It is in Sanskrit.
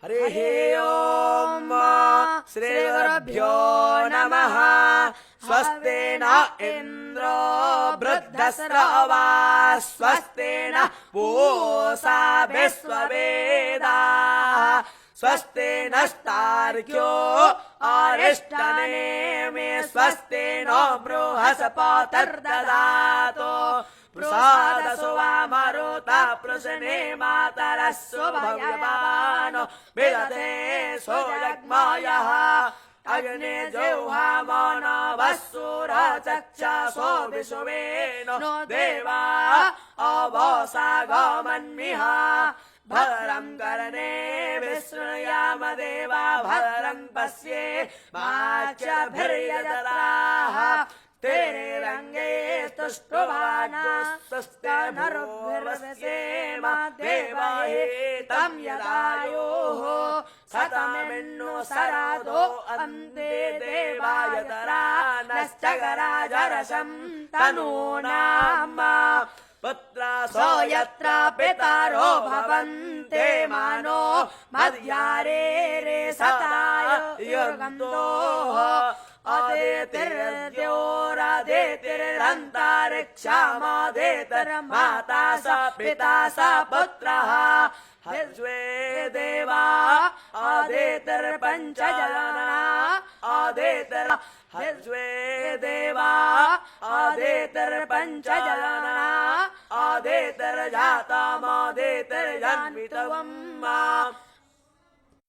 हरिः ओम् श्रीगुरुभ्यो नमः। स्वस्ति न इन्द्रो वृद्धस्रवा स्वस्ति न पूषा विश्ववेदाः स्वस्ति नस्तार्क्यो अरिष्टनेमि स्वस्ति नो बृहस्पतिर्दधातु प्रसादसु वा मरुता पृशने मातरस्सु भव्यमानो विदधे सोऽयग्मयः अग्ने जिह्वा मनवस्सुरा चक्षसो विश्वेनो नो देवा अवसागमन्मिह भद्रं कर्णे विशृणुयाम देवा भद्रं पश्ये माक्षभिर्यजत्राः तेरे रंगे तुष्टुवाना स्तनरुभिर्वसेम देवाहे तं यदायोः शतमिन्नु सरादो अन्ते देवायतरा नश्चगराजरसं तनूनाम पुत्रासो यत्र पितरो भवन्ते मानो मध्यारे रे सताय युर्गन्तोः अदितिर्द्योरदितिरन्तरिक्षामदितिर्माता स पिता स पुत्रः हर्ष्वे देवा अदितिर्पञ्चजना अदितिर् हर्ष्वे देवा अदितिर्पञ्चजना अदितिर्जातमदितिर्जन्मितवम्